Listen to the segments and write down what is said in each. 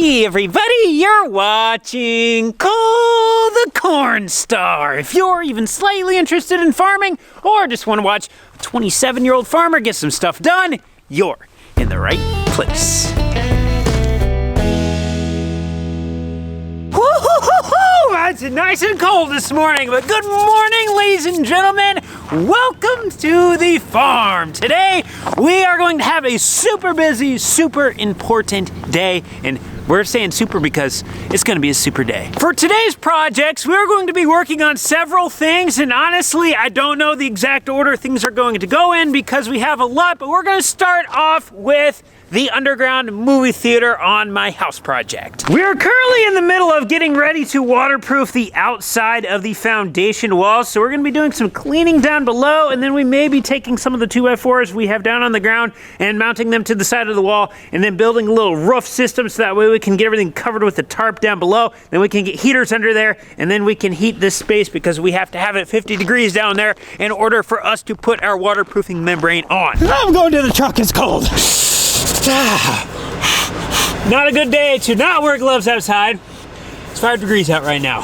Hey everybody, you're watching Call the Corn Star. If you're even slightly interested in farming or just want to watch a 27-year-old farmer get some stuff done, you're in the right place. It's nice and cold this morning, but good morning, ladies and gentlemen. Welcome to the farm. Today, we are going to have a super busy, super important day, and we're saying super because it's going to be a super day. For today's projects, we're going to be working on several things, and honestly, I don't know the exact order things are going to go in because we have a lot, but we're going to start off with the underground movie theater on my house project. We're currently in the middle of getting ready to waterproof the outside of the foundation walls, so we're gonna be doing some cleaning down below, and then we may be taking some of the 2x4s we have down on the ground and mounting them to the side of the wall, and then building a little roof system so that way we can get everything covered with the tarp down below. Then we can get heaters under there, and then we can heat this space because we have to have it 50 degrees down there in order for us to put our waterproofing membrane on. I'm going to the truck, it's cold. Not a good day to not wear gloves outside. It's 5 degrees out right now.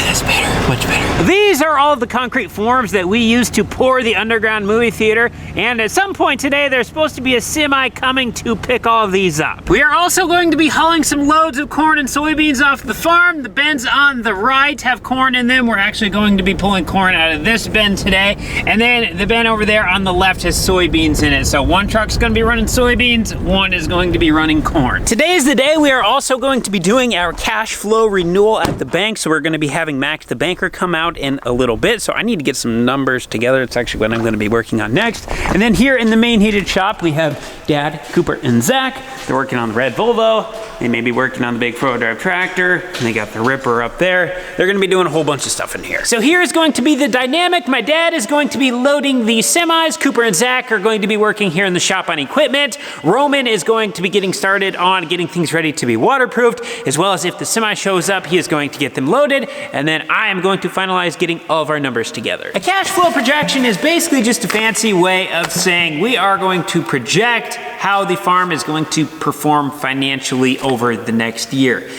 That's better, much better. These are all of the concrete forms that we use to pour the underground movie theater, and at some point today there's supposed to be a semi coming to pick all of these up. We are also going to be hauling some loads of corn and soybeans off the farm. The bins on the right have corn in them. We're actually going to be pulling corn out of this bin today, and then the bin over there on the left has soybeans in it. So one truck's going to be running soybeans, one is going to be running corn. Today is the day we are also going to be doing our cash flow renewal at the bank, so we're going to be having Max the banker come out in a little bit, so I need to get some numbers together. It's actually what I'm going to be working on next. And then here in the main heated shop, we have Dad, Cooper, and Zach. They're working on the red Volvo. They may be working on the big 4-wheel drive tractor, and they got the Ripper up there. They're going to be doing a whole bunch of stuff in here. So here is going to be the dynamic. My dad is going to be loading the semis. Cooper and Zach are going to be working here in the shop on equipment. Roman is going to be getting started on getting things ready to be waterproofed, as well as if the semi shows up, he is going to get them loaded, and then I am going to finalize getting all of our numbers together. A cash flow projection is basically just a fancy way of saying we are going to project how the farm is going to perform financially over the next year.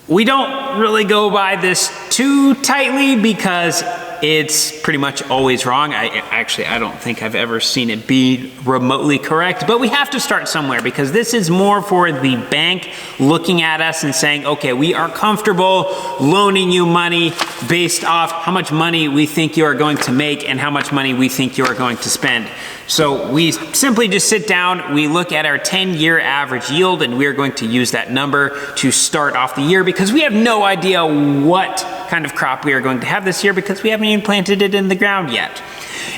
We don't really go by this too tightly because it's pretty much always wrong. I don't think I've ever seen it be remotely correct, but we have to start somewhere because this is more for the bank looking at us and saying, okay, we are comfortable loaning you money based off how much money we think you are going to make and how much money we think you are going to spend. So we simply just sit down, we look at our 10-year average yield, and we're going to use that number to start off the year because we have no idea what kind of crop we are going to have this year because we haven't even planted it in the ground yet.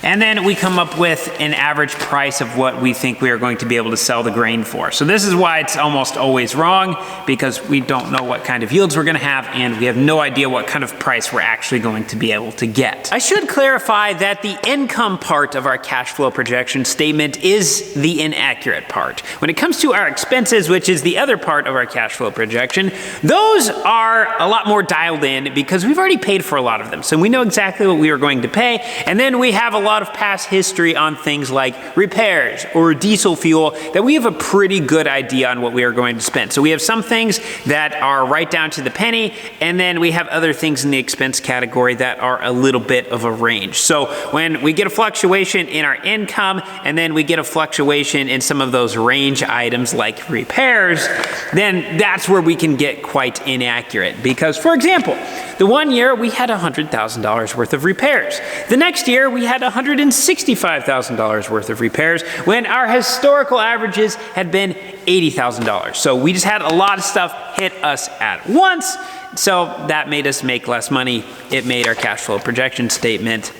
And then we come up with an average price of what we think we are going to be able to sell the grain for. So this is why it's almost always wrong, because we don't know what kind of yields we're going to have, and we have no idea what kind of price we're actually going to be able to get. I should clarify that the income part of our cash flow projection statement is the inaccurate part. When it comes to our expenses, which is the other part of our cash flow projection, those are a lot more dialed in because we've already paid for a lot of them. So we know exactly what we are going to pay, and then we have a lot of past history on things like repairs or diesel fuel that we have a pretty good idea on what we are going to spend. So we have some things that are right down to the penny, and then we have other things in the expense category that are a little bit of a range. So when we get a fluctuation in our income and then we get a fluctuation in some of those range items like repairs, then that's where we can get quite inaccurate. Because, for example, the one year we had $100,000 worth of repairs. The next year we had $165,000 worth of repairs when our historical averages had been $80,000. So we just had a lot of stuff hit us at once. So that made us make less money. It made our cash flow projection statement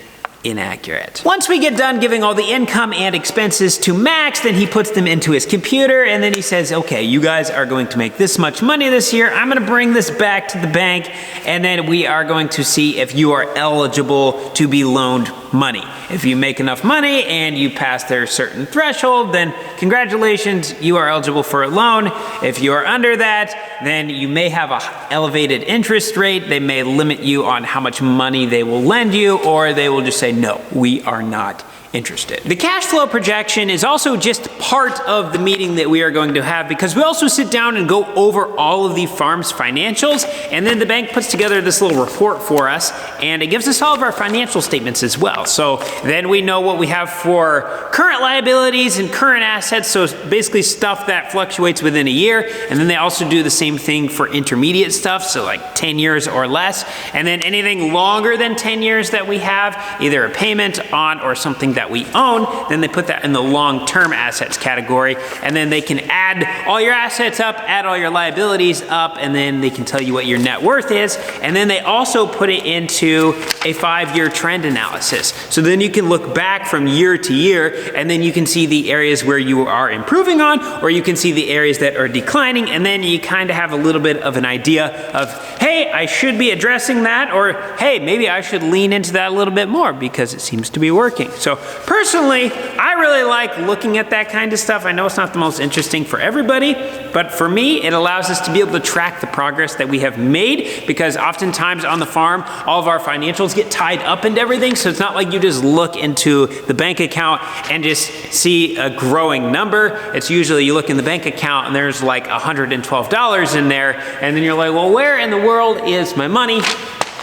inaccurate. Once we get done giving all the income and expenses to Max, then he puts them into his computer, and then he says, okay, you guys are going to make this much money this year. I'm going to bring this back to the bank, and then we are going to see if you are eligible to be loaned money. If you make enough money and you pass their certain threshold, then congratulations, you are eligible for a loan. If you are under that, then you may have an elevated interest rate. They may limit you on how much money they will lend you, or they will just say, no, we are not interested. The cash flow projection is also just part of the meeting that we are going to have, because we also sit down and go over all of the farm's financials, and then the bank puts together this little report for us, and it gives us all of our financial statements as well. So then we know what we have for current liabilities and current assets, so it's basically stuff that fluctuates within a year, and then they also do the same thing for intermediate stuff, so like 10 years or less, and then anything longer than 10 years that we have, either a payment on or something that we own, then they put that in the long-term assets category, and then they can add all your assets up, add all your liabilities up, and then they can tell you what your net worth is, and then they also put it into a 5-year trend analysis. So then you can look back from year to year, and then you can see the areas where you are improving on, or you can see the areas that are declining, and then you kind of have a little bit of an idea of, hey, I should be addressing that, or hey, maybe I should lean into that a little bit more because it seems to be working. So personally, I really like looking at that kind of stuff. I know it's not the most interesting for everybody, but for me, it allows us to be able to track the progress that we have made, because oftentimes on the farm, all of our financials get tied up into everything, so it's not like you just look into the bank account and just see a growing number. It's usually you look in the bank account and there's like $112 in there, and then you're like, well, where in the world is my money?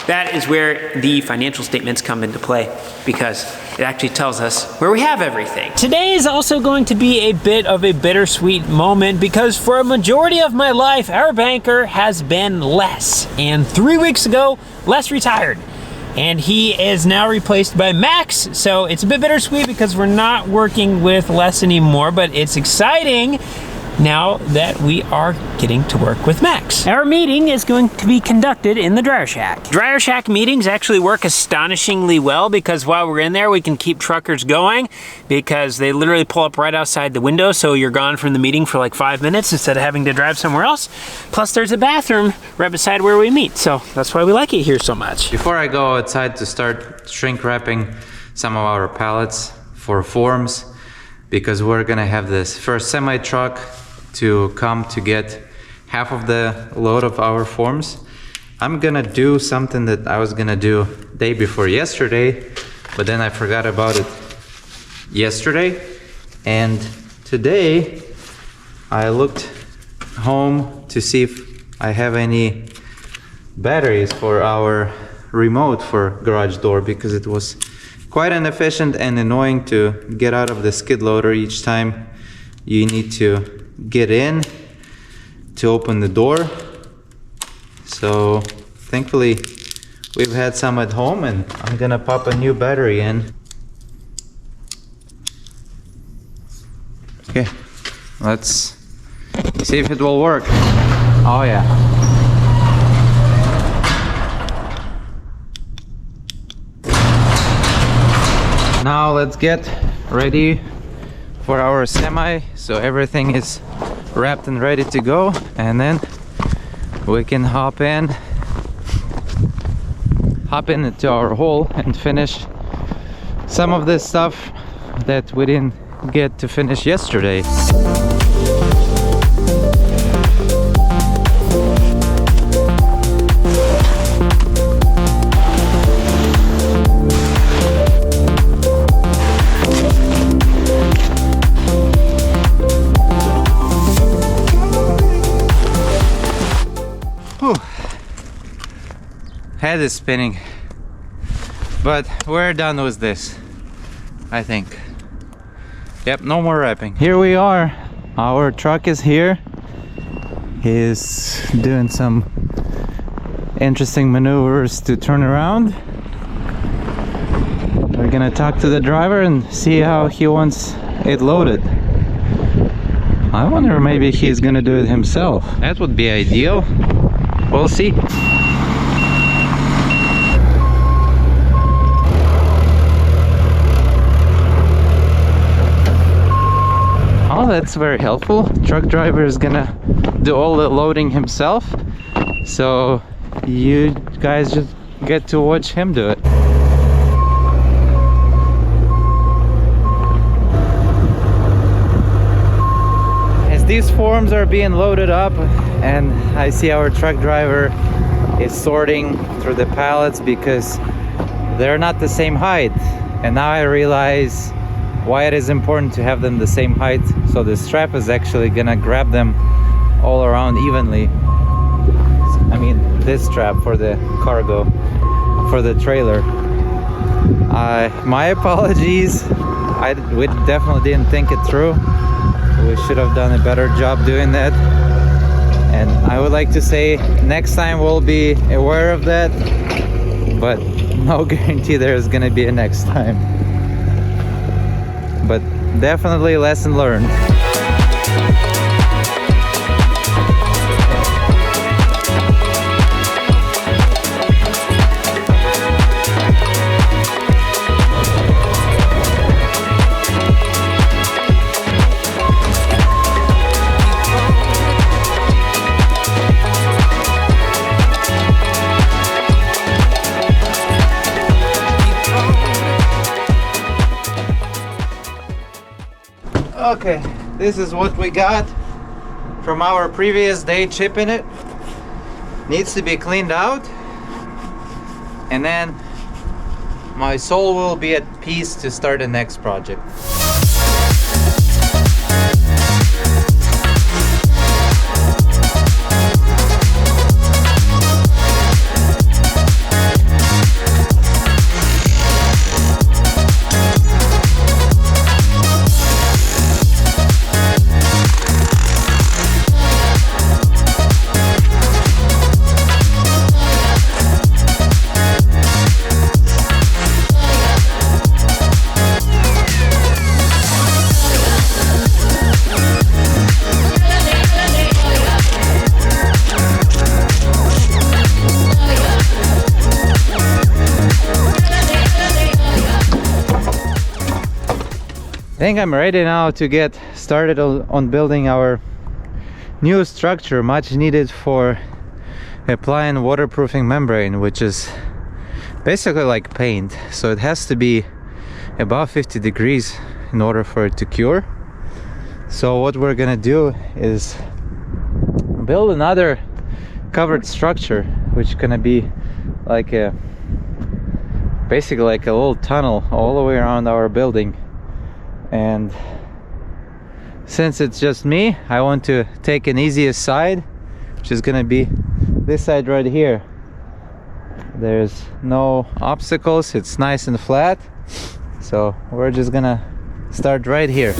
That is where the financial statements come into play, because it actually tells us where we have everything. Today is also going to be a bit of a bittersweet moment, because for a majority of my life, our banker has been Les. And 3 weeks ago, Les retired. And he is now replaced by Max. So it's a bit bittersweet because we're not working with Les anymore, but it's exciting now that we are getting to work with Max. Our meeting is going to be conducted in the dryer shack. Dryer shack meetings actually work astonishingly well, because while we're in there, we can keep truckers going, because they literally pull up right outside the window, so you're gone from the meeting for like 5 minutes instead of having to drive somewhere else. Plus there's a bathroom right beside where we meet, so that's why we like it here so much. Before I go outside to start shrink wrapping some of our pallets for forms, because we're gonna have this first semi truck to come to get half of the load of our forms, I'm gonna do something that I was gonna do day before yesterday, but then I forgot about it yesterday. And today I looked home to see if I have any batteries for our remote for garage door, because it was quite inefficient and annoying to get out of the skid loader each time you need to get in to open the door. So thankfully we've had some at home, and I'm gonna pop a new battery in. Okay, let's see if it will work. Oh yeah. Now let's get ready for our semi, so everything is wrapped and ready to go, and then we can hop in into our hole and finish some of this stuff that we didn't get to finish yesterday. Head is spinning, but we're done with this, I think. Yep, no more wrapping. Here we are, our truck is here. He's doing some interesting maneuvers to turn around. We're gonna talk to the driver and see how he wants it loaded. I wonder, maybe he's gonna do it himself. That would be ideal. We'll see. Oh, that's very helpful. Truck driver is gonna do all the loading himself, so you guys just get to watch him do it. As these forms are being loaded up, and I see our truck driver is sorting through the pallets because they're not the same height, and now I realize why it is important to have them the same height. So the strap is actually gonna grab them all around evenly. I mean, this strap for the cargo, for the trailer. My apologies. We definitely didn't think it through. We should have done a better job doing that. And I would like to say next time we'll be aware of that, but no guarantee there's gonna be a next time. But definitely lesson learned. Okay, this is what we got from our previous day chipping it. Needs to be cleaned out, and then my soul will be at peace to start the next project. I think I'm ready now to get started on building our new structure, much needed for applying waterproofing membrane, which is basically like paint. So it has to be above 50 degrees in order for it to cure. So what we're gonna do is build another covered structure, which is gonna be like basically like a little tunnel all the way around our building. And since it's just me, I want to take an easiest side, which is gonna be this side right here. There's no obstacles, it's nice and flat, so we're just gonna start right here.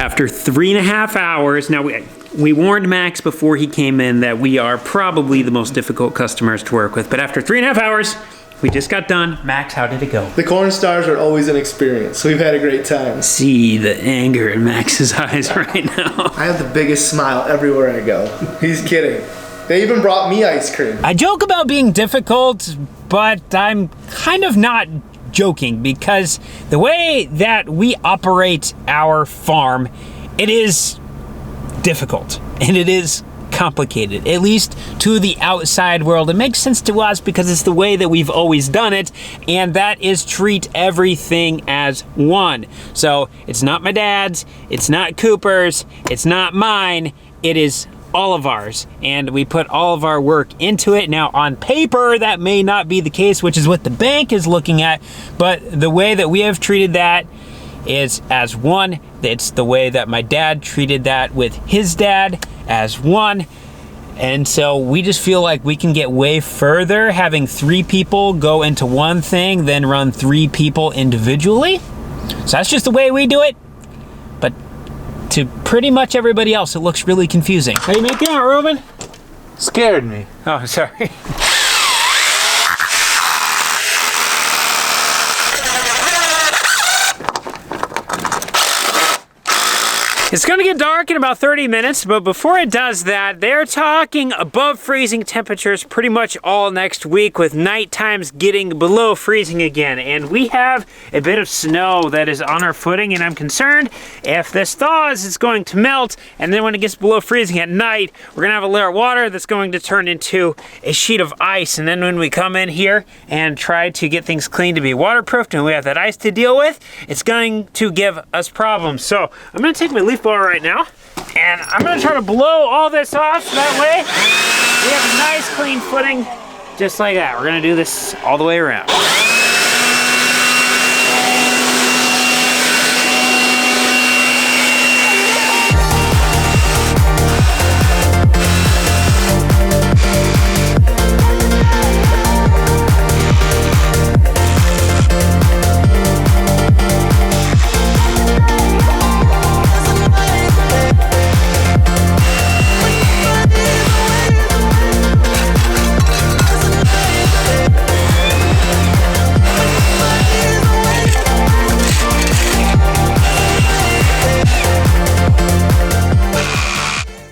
After 3.5 hours, now we warned Max before he came in that we are probably the most difficult customers to work with, but after 3.5 hours, we just got done. Max, how did it go? The corn stars are always an experience, so we've had a great time. See the anger in Max's eyes right now. I have the biggest smile everywhere I go. He's kidding. They even brought me ice cream. I joke about being difficult, but I'm kind of not joking, because the way that we operate our farm, it is difficult and it is complicated, at least to the outside world. It makes sense to us because it's the way that we've always done it, and that is treat everything as one. So it's not my dad's, it's not Cooper's, it's not mine, it is all of ours, and we put all of our work into it. Now on paper that may not be the case, which is what the bank is looking at, but the way that we have treated that is as one. It's the way that my dad treated that with his dad, as one. And so we just feel like we can get way further having 3 people go into one thing than run 3 people individually. So that's just the way we do it. But to pretty much everybody else, it looks really confusing. How you making it, Ruben? Scared me. Oh, sorry. It's gonna get dark in about 30 minutes, but before it does that, they're talking above freezing temperatures pretty much all next week, with night times getting below freezing again. And we have a bit of snow that is on our footing, and I'm concerned if this thaws, it's going to melt, and then when it gets below freezing at night, we're gonna have a layer of water that's going to turn into a sheet of ice. And then when we come in here and try to get things clean to be waterproofed, and we have that ice to deal with, it's going to give us problems. So I'm gonna take my leaf blower right now, and I'm gonna try to blow all this off so that way we have a nice clean footing just like that. We're gonna do this all the way around.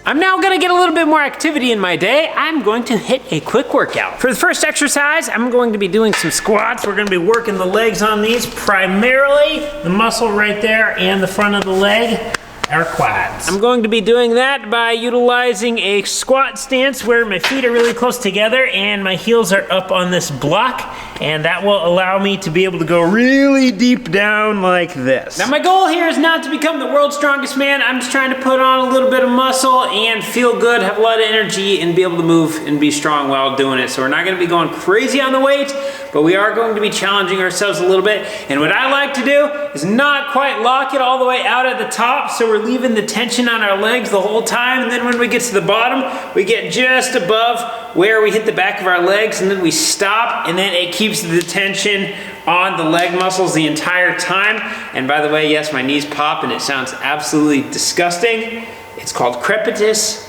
I'm now gonna get a little bit more activity in my day. I'm going to hit a quick workout. For the first exercise, I'm going to be doing some squats. We're gonna be working the legs on these, primarily the muscle right there and the front of the leg, our quads. I'm going to be doing that by utilizing a squat stance where my feet are really close together and my heels are up on this block, and that will allow me to be able to go really deep down like this. Now my goal here is not to become the world's strongest man. I'm just trying to put on a little bit of muscle and feel good, have a lot of energy, and be able to move and be strong while doing it. So we're not gonna be going crazy on the weight, but we are going to be challenging ourselves a little bit. And what I like to do is not quite lock it all the way out at the top, so we're leaving the tension on our legs the whole time, and then when we get to the bottom, we get just above where we hit the back of our legs, and then we stop, and then it keeps the tension on the leg muscles the entire time. And by the way, yes, my knees pop and it sounds absolutely disgusting. It's called crepitus.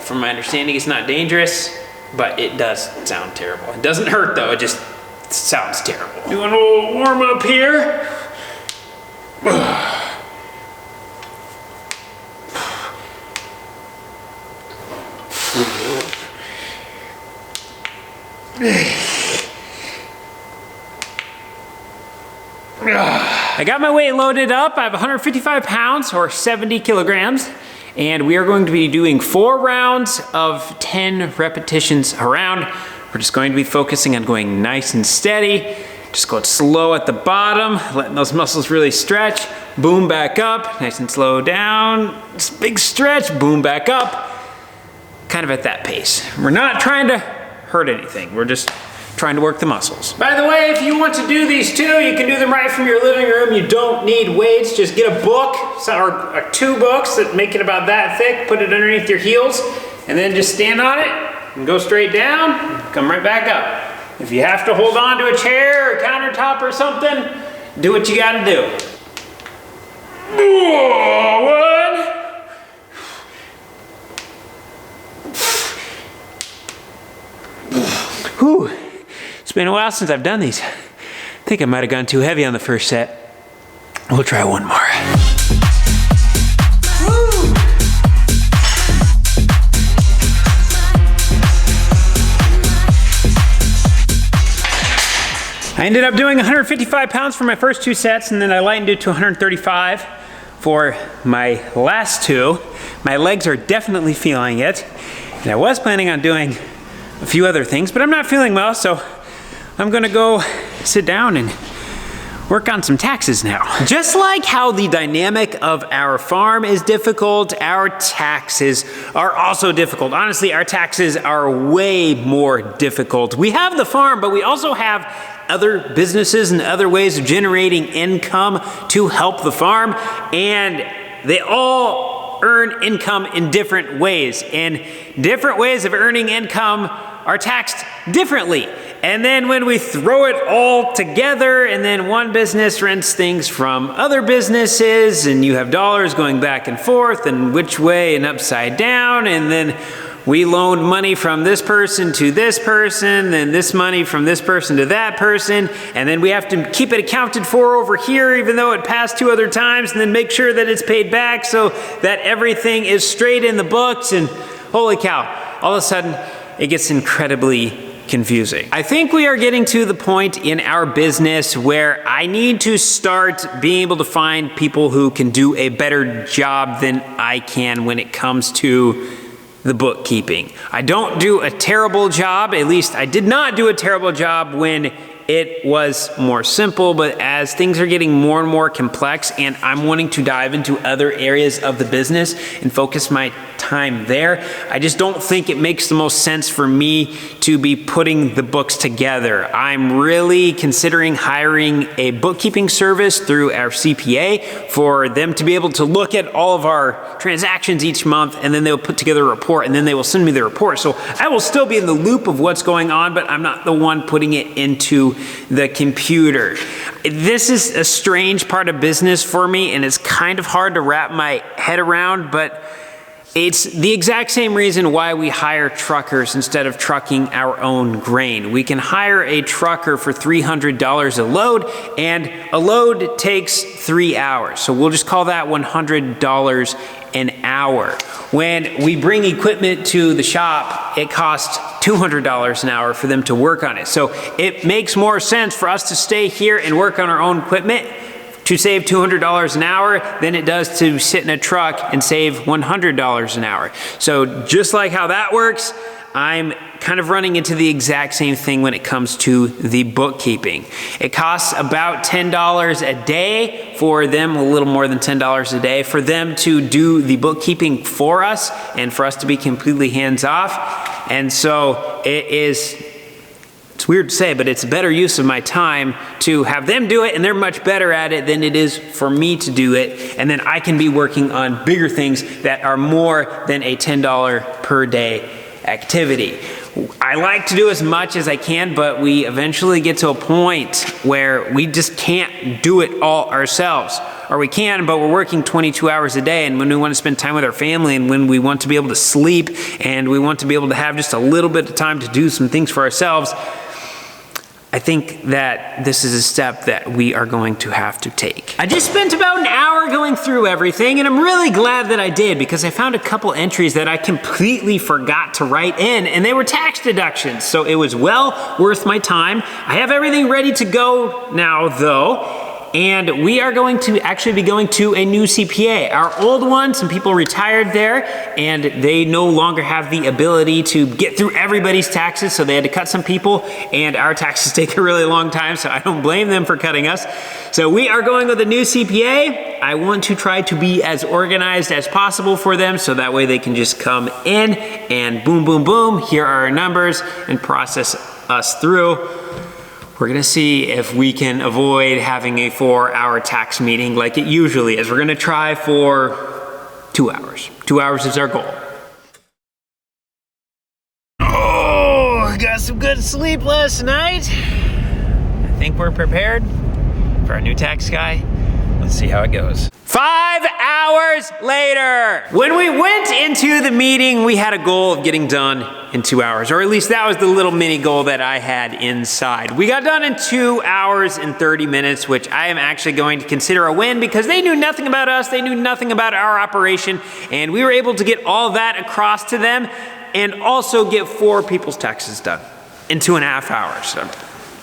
From my understanding, it's not dangerous, but it does sound terrible. It doesn't hurt though, it just sounds terrible. Doing a little warm up here. I got my weight loaded up. I have 155 pounds or 70 kilograms. And we are going to be doing 4 rounds of 10 repetitions a round. We're just going to be focusing on going nice and steady. Just go slow at the bottom, letting those muscles really stretch. Boom, back up, nice and slow down. Big stretch, boom, back up. Kind of at that pace. We're not trying to hurt anything. We're just trying to work the muscles. By the way, if you want to do these too, you can do them right from your living room. You don't need weights. Just get a book or 2 books that make it about that thick, put it underneath your heels, and then just stand on it and go straight down, come right back up. If you have to hold on to a chair or a countertop or something, do what you gotta do. 1. Whew. It's been a while since I've done these. I think I might have gone too heavy on the first set. We'll try one more. Woo. I ended up doing 155 pounds for my first 2 sets, and then I lightened it to 135 for my last 2. My legs are definitely feeling it, and I was planning on doing a few other things, but I'm not feeling well, so I'm gonna go sit down and work on some taxes now. Just like how the dynamic of our farm is difficult, our taxes are also difficult. Honestly, our taxes are way more difficult. We have the farm, but we also have other businesses and other ways of generating income to help the farm, and they all earn income in different ways, and different ways of earning income are taxed differently. And then when we throw it all together, and then one business rents things from other businesses, and you have dollars going back and forth and which way and upside down, and then we loaned money from this person to this person, then this money from this person to that person, and then we have to keep it accounted for over here even though it passed 2 other times, and then make sure that it's paid back so that everything is straight in the books, and holy cow, all of a sudden it gets incredibly confusing. I think we are getting to the point in our business where I need to start being able to find people who can do a better job than I can when it comes to the bookkeeping. I don't do a terrible job, at least I did not do a terrible job when it was more simple, but as things are getting more and more complex and I'm wanting to dive into other areas of the business and focus my time there, I just don't think it makes the most sense for me to be putting the books together. I'm really considering hiring a bookkeeping service through our CPA for them to be able to look at all of our transactions each month, and then they'll put together a report, and then they will send me the report. So I will still be in the loop of what's going on, but I'm not the one putting it into the computer. This is a strange part of business for me, and it's kind of hard to wrap my head around, but it's the exact same reason why we hire truckers instead of trucking our own grain. We can hire a trucker for $300 a load, and a load takes 3 hours. So we'll just call that $100 an hour. When we bring equipment to the shop, it costs $200 an hour for them to work on it. So it makes more sense for us to stay here and work on our own equipment to save $200 an hour than it does to sit in a truck and save $100 an hour. So just like how that works, I'm kind of running into the exact same thing when it comes to the bookkeeping. It costs about $10 a day for them, a little more than $10 a day, for them to do the bookkeeping for us and for us to be completely hands-off. And so it's weird to say, but it's a better use of my time to have them do it, and they're much better at it than it is for me to do it. And then I can be working on bigger things that are more than a $10 per day activity. I like to do as much as I can, but we eventually get to a point where we just can't do it all ourselves. Or we can, but we're working 22 hours a day, and when we want to spend time with our family, and when we want to be able to sleep, and we want to be able to have just a little bit of time to do some things for ourselves, I think that this is a step that we are going to have to take. I just spent about an hour going through everything, and I'm really glad that I did, because I found a couple entries that I completely forgot to write in, and they were tax deductions, so it was well worth my time. I have everything ready to go now, though, and we are going to actually be going to a new CPA. Our old one, some people retired there, and they no longer have the ability to get through everybody's taxes, so they had to cut some people, and our taxes take a really long time, so I don't blame them for cutting us. So we are going with a new CPA. I want to try to be as organized as possible for them, so that way they can just come in and boom, boom, boom, here are our numbers, and process us through. We're gonna see if we can avoid having a 4-hour tax meeting like it usually is. We're gonna try for 2 hours. 2 hours is our goal. Oh, I got some good sleep last night. I think we're prepared for our new tax guy. Let's see how it goes. 5 hours later. When we went into the meeting, we had a goal of getting done in 2 hours, or at least that was the little mini goal that I had inside. We got done in 2 hours and 30 minutes, which I am actually going to consider a win, because they knew nothing about us, they knew nothing about our operation, and we were able to get all that across to them and also get 4 people's taxes done in 2.5 hours.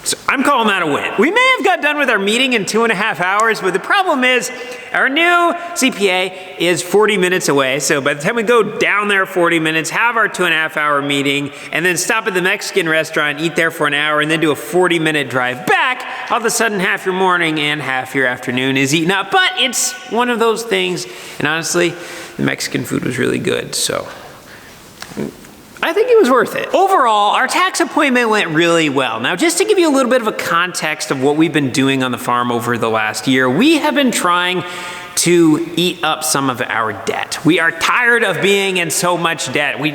So I'm calling that a win. We may have got done with our meeting in 2.5 hours, but the problem is our new CPA is 40 minutes away. So by the time we go down there 40 minutes, have our 2.5 hour meeting, and then stop at the Mexican restaurant, eat there for an hour, and then do a 40-minute drive back, all of a sudden half your morning and half your afternoon is eaten up. But it's one of those things, and honestly, the Mexican food was really good, so I think it was worth it. Overall, our tax appointment went really well. Now, just to give you a little bit of a context of what we've been doing on the farm over the last year, we have been trying to eat up some of our debt. We are tired of being in so much debt. We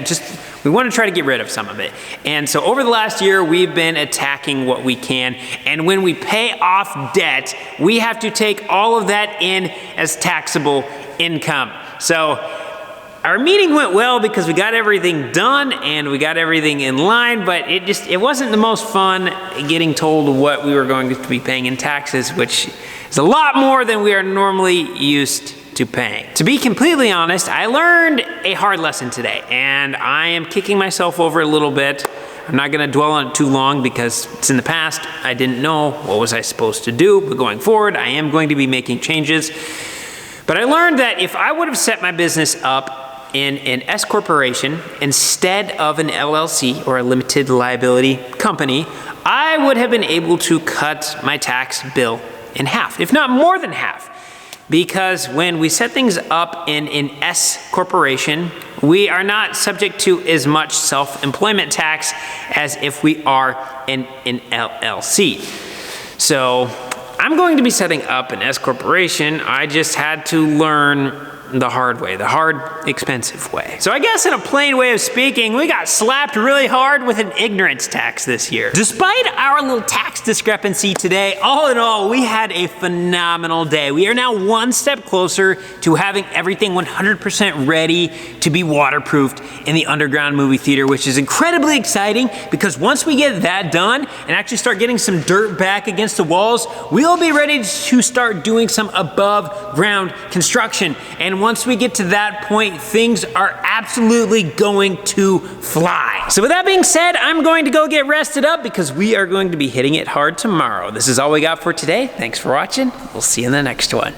want to try to get rid of some of it. And so over the last year, we've been attacking what we can. And when we pay off debt, we have to take all of that in as taxable income. So our meeting went well because we got everything done and we got everything in line, but it wasn't the most fun getting told what we were going to be paying in taxes, which is a lot more than we are normally used to paying. To be completely honest, I learned a hard lesson today, and I am kicking myself over a little bit. I'm not gonna dwell on it too long because it's in the past. I didn't know what was I supposed to do, but going forward, I am going to be making changes. But I learned that if I would have set my business up in an S corporation instead of an LLC or a limited liability company, I would have been able to cut my tax bill in half, if not more than half. Because when we set things up in an S corporation, we are not subject to as much self-employment tax as if we are in an LLC. So I'm going to be setting up an S corporation. I just had to learn the hard way, the hard, expensive way. So I guess in a plain way of speaking, we got slapped really hard with an ignorance tax this year. Despite our little tax discrepancy today, all in all, we had a phenomenal day. We are now one step closer to having everything 100% ready to be waterproofed in the underground movie theater, which is incredibly exciting because once we get that done and actually start getting some dirt back against the walls, we'll be ready to start doing some above ground construction. And once we get to that point, things are absolutely going to fly. So with that being said, I'm going to go get rested up because we are going to be hitting it hard tomorrow. This is all we got for today. Thanks for watching. We'll see you in the next one.